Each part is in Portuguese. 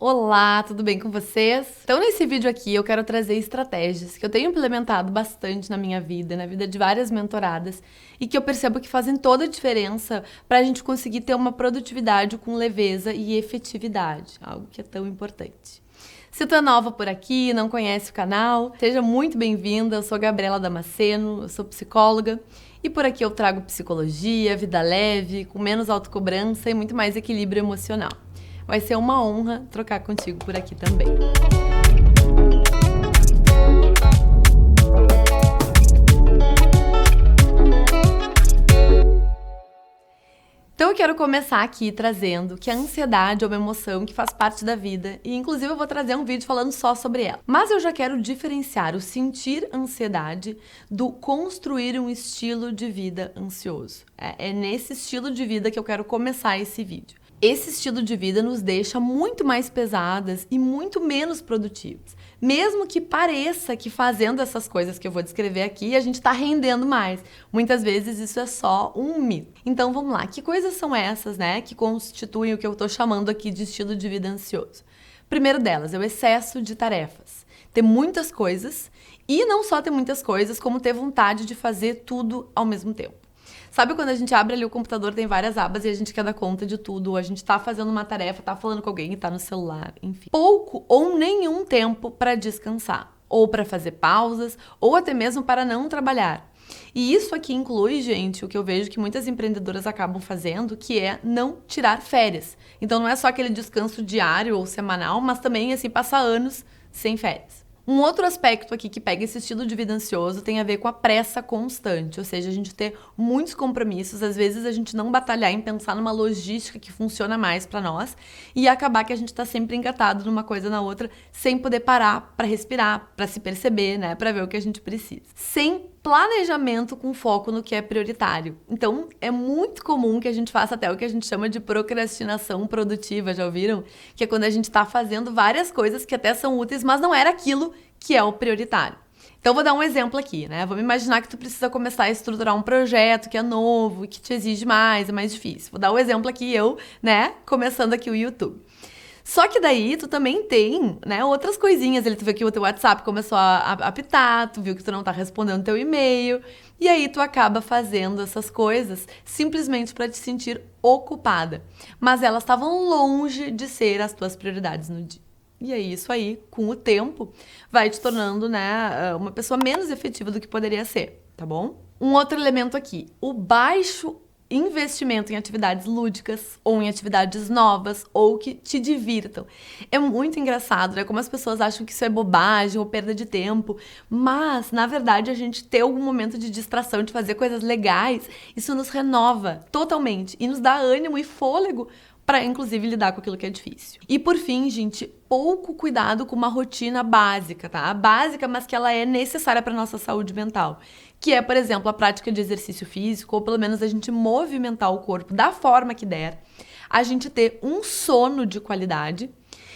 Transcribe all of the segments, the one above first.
Olá, tudo bem com vocês? Então nesse vídeo aqui eu quero trazer estratégias que eu tenho implementado bastante na minha vida, na vida de várias mentoradas e que eu percebo que fazem toda a diferença para a gente conseguir ter uma produtividade com leveza e efetividade, algo que é tão importante. Se tu é nova por aqui, não conhece o canal, seja muito bem-vinda. Eu sou Gabriela Damasceno, eu sou psicóloga e por aqui eu trago psicologia, vida leve, com menos autocobrança e muito mais equilíbrio emocional. Vai ser uma honra trocar contigo por aqui também. Então eu quero começar aqui trazendo que a ansiedade é uma emoção que faz parte da vida e inclusive eu vou trazer um vídeo falando só sobre ela. Mas eu já quero diferenciar o sentir ansiedade do construir um estilo de vida ansioso. É nesse estilo de vida que eu quero começar esse vídeo. Esse estilo de vida nos deixa muito mais pesadas e muito menos produtivas. Mesmo que pareça que fazendo essas coisas que eu vou descrever aqui, a gente está rendendo mais. Muitas vezes isso é só um mito. Então vamos lá, que coisas são essas, né, que constituem o que eu estou chamando aqui de estilo de vida ansioso? Primeiro delas é o excesso de tarefas. Ter muitas coisas e não só ter muitas coisas, como ter vontade de fazer tudo ao mesmo tempo. Sabe quando a gente abre ali o computador, tem várias abas e a gente quer dar conta de tudo, ou a gente tá fazendo uma tarefa, tá falando com alguém e tá no celular, enfim. Pouco ou nenhum tempo para descansar, ou para fazer pausas, ou até mesmo para não trabalhar. E isso aqui inclui, gente, o que eu vejo que muitas empreendedoras acabam fazendo, que é não tirar férias. Então não é só aquele descanso diário ou semanal, mas também, assim, passar anos sem férias. Um outro aspecto aqui que pega esse estilo de vida ansioso tem a ver com a pressa constante, ou seja, a gente ter muitos compromissos, às vezes a gente não batalhar em pensar numa logística que funciona mais para nós e acabar que a gente tá sempre engatado numa coisa na outra, sem poder parar para respirar, para se perceber, né, para ver o que a gente precisa. Sem planejamento com foco no que é prioritário. Então, é muito comum que a gente faça até o que a gente chama de procrastinação produtiva, já ouviram? Que é quando a gente tá fazendo várias coisas que até são úteis, mas não era aquilo que é o prioritário. Então, vou dar um exemplo aqui, né? Vamos imaginar que tu precisa começar a estruturar um projeto que é novo e que te exige mais, é mais difícil. Vou dar um exemplo aqui, eu, né, começando aqui o YouTube. Só que daí tu também tem, né, outras coisinhas. Tu viu que o teu WhatsApp começou a apitar, tu viu que tu não tá respondendo teu e-mail, e aí tu acaba fazendo essas coisas simplesmente para te sentir ocupada. Mas elas estavam longe de ser as tuas prioridades no dia. E aí, isso aí, com o tempo, vai te tornando, né, uma pessoa menos efetiva do que poderia ser, tá bom? Um outro elemento aqui, o baixo investimento em atividades lúdicas ou em atividades novas ou que te divirtam. É muito engraçado, né? Como as pessoas acham que isso é bobagem ou perda de tempo, mas, na verdade, a gente ter algum momento de distração, de fazer coisas legais, isso nos renova totalmente e nos dá ânimo e fôlego para, inclusive, lidar com aquilo que é difícil. E, por fim, gente, pouco cuidado com uma rotina básica, tá? Básica, mas que ela é necessária para nossa saúde mental. Que é, por exemplo, a prática de exercício físico, ou pelo menos a gente movimentar o corpo da forma que der, a gente ter um sono de qualidade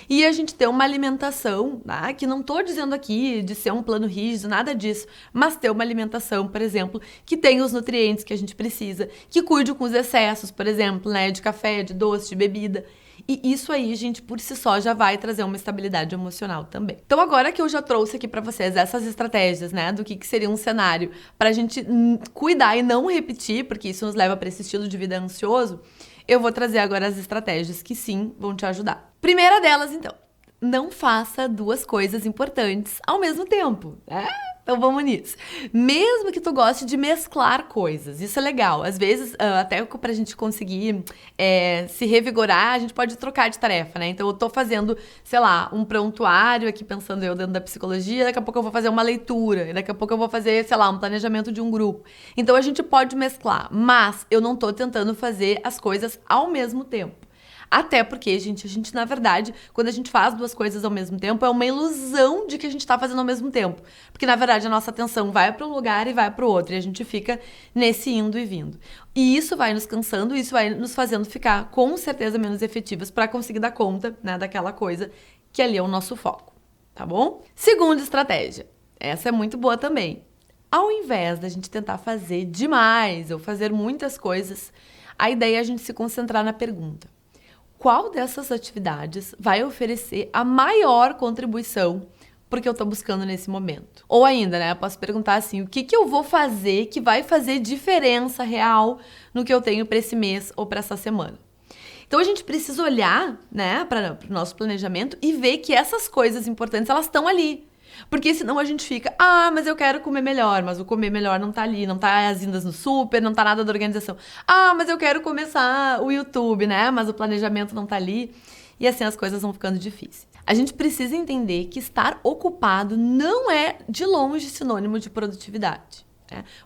e a gente ter uma alimentação, tá? Que não tô dizendo aqui de ser um plano rígido, nada disso, mas ter uma alimentação, por exemplo, que tenha os nutrientes que a gente precisa, que cuide com os excessos, por exemplo, né, de café, de doce, de bebida. E isso aí, gente, por si só já vai trazer uma estabilidade emocional também. Então agora que eu já trouxe aqui pra vocês essas estratégias, né, do que seria um cenário pra gente cuidar e não repetir, porque isso nos leva pra esse estilo de vida ansioso, eu vou trazer agora as estratégias que sim vão te ajudar. Primeira delas, então, não faça duas coisas importantes ao mesmo tempo, né? Então vamos nisso. Mesmo que tu goste de mesclar coisas, isso é legal. Às vezes, até pra gente conseguir se revigorar, a gente pode trocar de tarefa, né? Então eu tô fazendo, sei lá, um prontuário aqui, pensando eu dentro da psicologia, daqui a pouco eu vou fazer uma leitura, e daqui a pouco eu vou fazer, sei lá, um planejamento de um grupo. Então a gente pode mesclar, mas eu não tô tentando fazer as coisas ao mesmo tempo. Até porque, gente, na verdade, quando a gente faz duas coisas ao mesmo tempo, é uma ilusão de que a gente tá fazendo ao mesmo tempo. Porque, na verdade, a nossa atenção vai para um lugar e vai para o outro. E a gente fica nesse indo e vindo. E isso vai nos cansando, isso vai nos fazendo ficar, com certeza, menos efetivas para conseguir dar conta, né, daquela coisa que ali é o nosso foco, tá bom? Segunda estratégia. Essa é muito boa também. Ao invés da gente tentar fazer demais ou fazer muitas coisas, a ideia é a gente se concentrar na pergunta: qual dessas atividades vai oferecer a maior contribuição porque eu tô buscando nesse momento. Ou ainda, né, eu posso perguntar assim, o que eu vou fazer que vai fazer diferença real no que eu tenho para esse mês ou para essa semana? Então a gente precisa olhar, né, para o nosso planejamento e ver que essas coisas importantes, elas estão ali. Porque senão a gente fica, mas eu quero comer melhor, mas o comer melhor não tá ali, não tá as vindas no super, não tá nada da organização. Mas eu quero começar o YouTube, né, mas o planejamento não tá ali. E assim as coisas vão ficando difíceis. A gente precisa entender que estar ocupado não é de longe sinônimo de produtividade.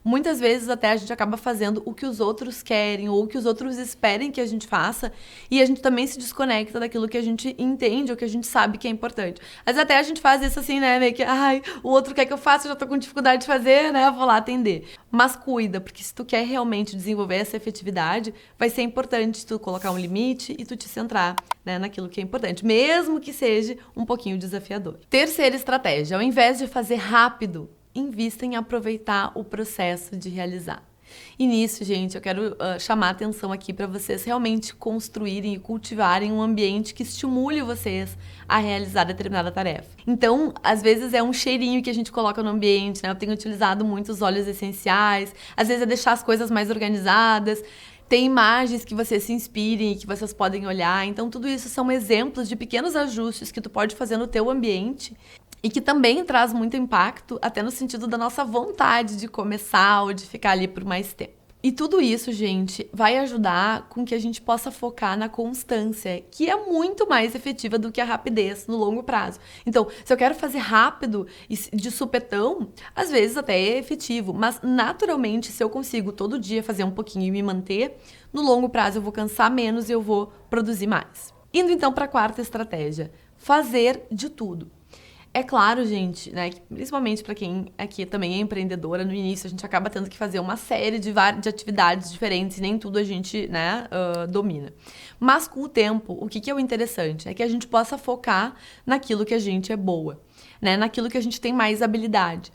Muitas vezes até a gente acaba fazendo o que os outros querem ou o que os outros esperem que a gente faça e a gente também se desconecta daquilo que a gente entende ou que a gente sabe que é importante. Mas até a gente faz isso assim, né, meio que, o outro quer que eu faça, eu já tô com dificuldade de fazer, né, eu vou lá atender. Mas cuida, porque se tu quer realmente desenvolver essa efetividade, vai ser importante tu colocar um limite e tu te centrar, né, naquilo que é importante, mesmo que seja um pouquinho desafiador. Terceira estratégia, ao invés de fazer rápido, invista em aproveitar o processo de realizar. E nisso, gente, eu quero chamar a atenção aqui para vocês realmente construírem e cultivarem um ambiente que estimule vocês a realizar determinada tarefa. Então, às vezes é um cheirinho que a gente coloca no ambiente, né? Eu tenho utilizado muito os óleos essenciais, às vezes é deixar as coisas mais organizadas. Tem imagens que vocês se inspirem e que vocês podem olhar. Então, tudo isso são exemplos de pequenos ajustes que tu pode fazer no teu ambiente e que também traz muito impacto, até no sentido da nossa vontade de começar ou de ficar ali por mais tempo. E tudo isso, gente, vai ajudar com que a gente possa focar na constância, que é muito mais efetiva do que a rapidez no longo prazo. Então, se eu quero fazer rápido e de supetão, às vezes até é efetivo, mas naturalmente, se eu consigo todo dia fazer um pouquinho e me manter, no longo prazo eu vou cansar menos e eu vou produzir mais. Indo então para a quarta estratégia, fazer de tudo. É claro, gente, né, que principalmente para quem aqui também é empreendedora, no início a gente acaba tendo que fazer uma série de atividades diferentes, nem tudo a gente, né, domina. Mas com o tempo, o que é o interessante? É que a gente possa focar naquilo que a gente é boa, né, naquilo que a gente tem mais habilidade.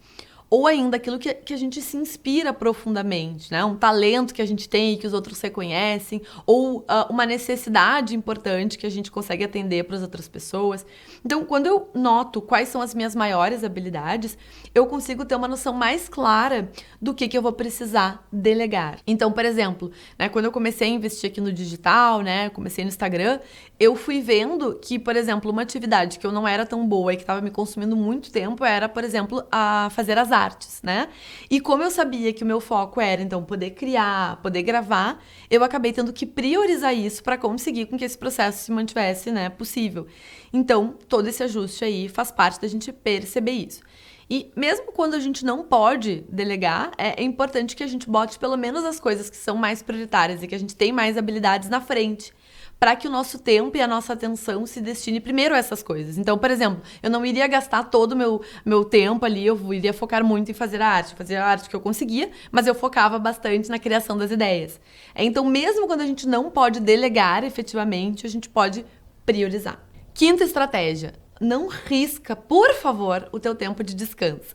Ou ainda aquilo que a gente se inspira profundamente, né? Um talento que a gente tem e que os outros reconhecem, ou uma necessidade importante que a gente consegue atender para as outras pessoas. Então, quando eu noto quais são as minhas maiores habilidades, eu consigo ter uma noção mais clara do que eu vou precisar delegar. Então, por exemplo, né, quando eu comecei a investir aqui no digital, né, comecei no Instagram, eu fui vendo que, por exemplo, uma atividade que eu não era tão boa e que estava me consumindo muito tempo era, por exemplo, a fazer as artes, né? E como eu sabia que o meu foco era, então, poder criar, poder gravar, eu acabei tendo que priorizar isso para conseguir com que esse processo se mantivesse, né, possível. Então, todo esse ajuste aí faz parte da gente perceber isso. E mesmo quando a gente não pode delegar, é importante que a gente bote pelo menos as coisas que são mais prioritárias e que a gente tem mais habilidades na frente, para que o nosso tempo e a nossa atenção se destine primeiro a essas coisas. Então, por exemplo, eu não iria gastar todo o meu tempo ali, eu iria focar muito em fazer a arte que eu conseguia, mas eu focava bastante na criação das ideias. Então, mesmo quando a gente não pode delegar efetivamente, a gente pode priorizar. Quinta estratégia. Não risca, por favor, o teu tempo de descanso.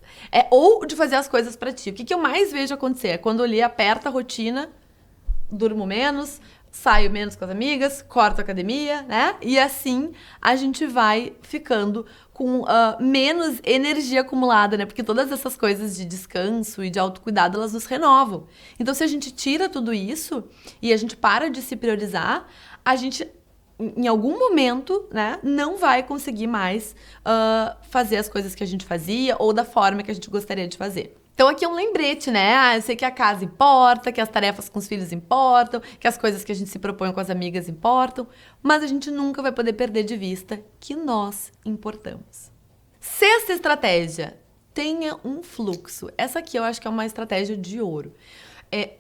Ou de fazer as coisas para ti. O que eu mais vejo acontecer é quando ali aperta a rotina, durmo menos, saio menos com as amigas, corto a academia, né? E assim a gente vai ficando com menos energia acumulada, né? Porque todas essas coisas de descanso e de autocuidado, elas nos renovam. Então, se a gente tira tudo isso e a gente para de se priorizar, a gente, em algum momento, né, não vai conseguir mais fazer as coisas que a gente fazia ou da forma que a gente gostaria de fazer. Então aqui é um lembrete, né? Eu sei que a casa importa, que as tarefas com os filhos importam, que as coisas que a gente se propõe com as amigas importam, mas a gente nunca vai poder perder de vista que nós importamos. Sexta estratégia, tenha um fluxo. Essa aqui eu acho que é uma estratégia de ouro.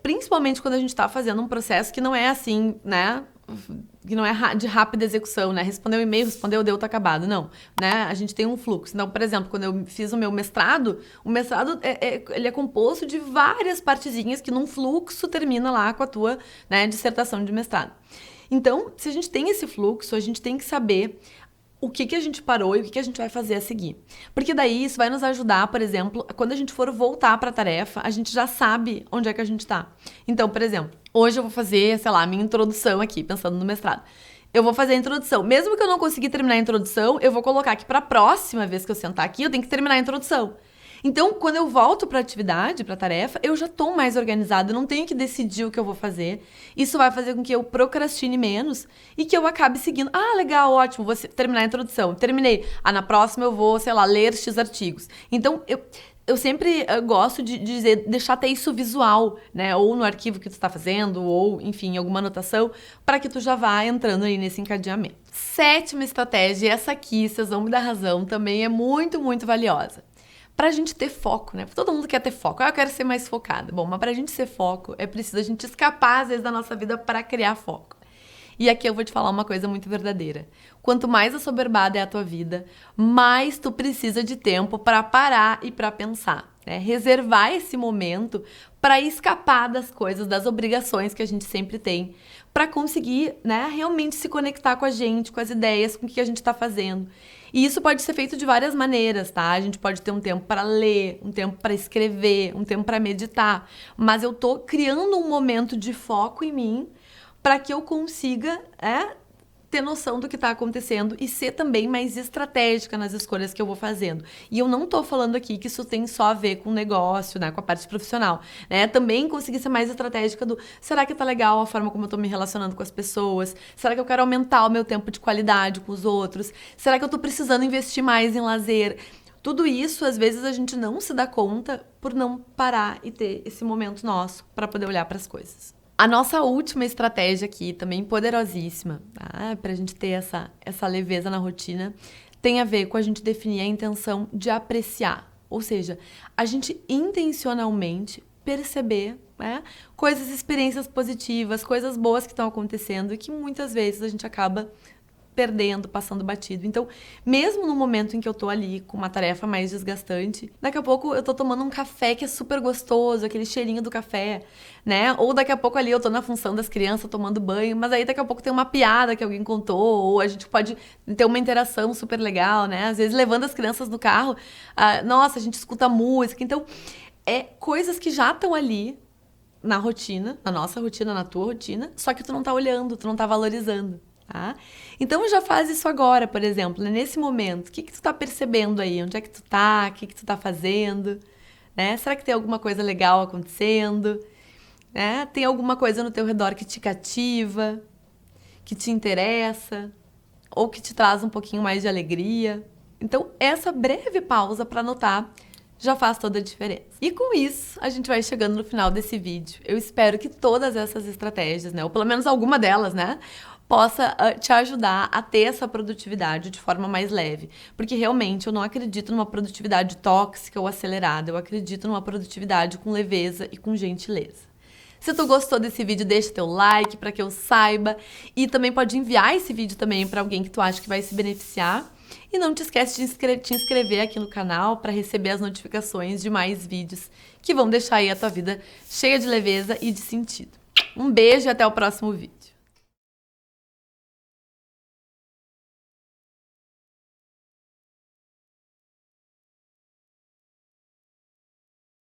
Principalmente quando a gente está fazendo um processo que não é assim, né? Que não é de rápida execução, né? Respondeu o e-mail, deu, tá acabado. Não, né? A gente tem um fluxo. Então, por exemplo, quando eu fiz o meu mestrado, o mestrado ele é composto de várias partezinhas que num fluxo termina lá com a tua, né, dissertação de mestrado. Então, se a gente tem esse fluxo, a gente tem que saber o que a gente parou e o que a gente vai fazer a seguir. Porque daí isso vai nos ajudar, por exemplo, quando a gente for voltar para a tarefa, a gente já sabe onde é que a gente está. Então, por exemplo, hoje eu vou fazer, sei lá, a minha introdução aqui, pensando no mestrado. eu vou fazer a introdução. Mesmo que eu não conseguir terminar a introdução, eu vou colocar que para a próxima vez que eu sentar aqui, eu tenho que terminar a introdução. Então, quando eu volto para a atividade, para a tarefa, eu já estou mais organizada, eu não tenho que decidir o que eu vou fazer. Isso vai fazer com que eu procrastine menos e que eu acabe seguindo. Ah, legal, ótimo, vou terminar a introdução. Terminei. Ah, na próxima eu vou, sei lá, ler X artigos. Então, eu sempre gosto de dizer, deixar até isso visual, né? Ou no arquivo que tu está fazendo, ou, enfim, em alguma anotação, para que tu já vá entrando aí nesse encadeamento. 7ª estratégia, essa aqui, vocês vão me dar razão, também é muito, muito valiosa. Pra gente ter foco, né? Todo mundo quer ter foco. Ah, eu quero ser mais focada. Bom, mas pra gente ser foco, é preciso a gente escapar, às vezes, da nossa vida para criar foco. E aqui eu vou te falar uma coisa muito verdadeira. Quanto mais assoberbada é a tua vida, mais tu precisa de tempo para parar e para pensar, né? Reservar esse momento para escapar das coisas, das obrigações que a gente sempre tem, para conseguir, né, realmente se conectar com a gente, com as ideias, com o que a gente está fazendo. E isso pode ser feito de várias maneiras, tá? A gente pode ter um tempo para ler, um tempo para escrever, um tempo para meditar, mas eu tô criando um momento de foco em mim para que eu consiga ter noção do que está acontecendo e ser também mais estratégica nas escolhas que eu vou fazendo. E eu não tô falando aqui que isso tem só a ver com o negócio, né, com a parte profissional, né? Também conseguir ser mais estratégica do, será que tá legal a forma como eu tô me relacionando com as pessoas? Será que eu quero aumentar o meu tempo de qualidade com os outros? Será que eu tô precisando investir mais em lazer? Tudo isso, às vezes, a gente não se dá conta por não parar e ter esse momento nosso para poder olhar para as coisas. A nossa última estratégia aqui, também poderosíssima, tá? Pra gente ter essa leveza na rotina, tem a ver com a gente definir a intenção de apreciar. Ou seja, a gente intencionalmente perceber, né, coisas, experiências positivas, coisas boas que estão acontecendo e que muitas vezes a gente acaba perdendo, passando batido. Então, mesmo no momento em que eu tô ali com uma tarefa mais desgastante, daqui a pouco eu tô tomando um café que é super gostoso, aquele cheirinho do café, né? Ou daqui a pouco ali eu tô na função das crianças tomando banho, mas aí daqui a pouco tem uma piada que alguém contou, ou a gente pode ter uma interação super legal, né? Às vezes levando as crianças no carro, nossa, a gente escuta música. Então, coisas que já estão ali na rotina, na nossa rotina, na tua rotina, só que tu não tá olhando, tu não tá valorizando. Tá? Então já faz isso agora, por exemplo, né? Nesse momento, o que tu tá percebendo aí? Onde é que tu tá? O que tu tá fazendo? Né? Será que tem alguma coisa legal acontecendo? Né? Tem alguma coisa no teu redor que te cativa, que te interessa, ou que te traz um pouquinho mais de alegria? Então, essa breve pausa para anotar já faz toda a diferença. E com isso, a gente vai chegando no final desse vídeo. Eu espero que todas essas estratégias, né, ou pelo menos alguma delas, né, possa te ajudar a ter essa produtividade de forma mais leve. Porque realmente eu não acredito numa produtividade tóxica ou acelerada. Eu acredito numa produtividade com leveza e com gentileza. Se tu gostou desse vídeo, deixa teu like para que eu saiba. E também pode enviar esse vídeo também para alguém que tu acha que vai se beneficiar. E não te esquece de te inscrever aqui no canal para receber as notificações de mais vídeos que vão deixar aí a tua vida cheia de leveza e de sentido. Um beijo e até o próximo vídeo.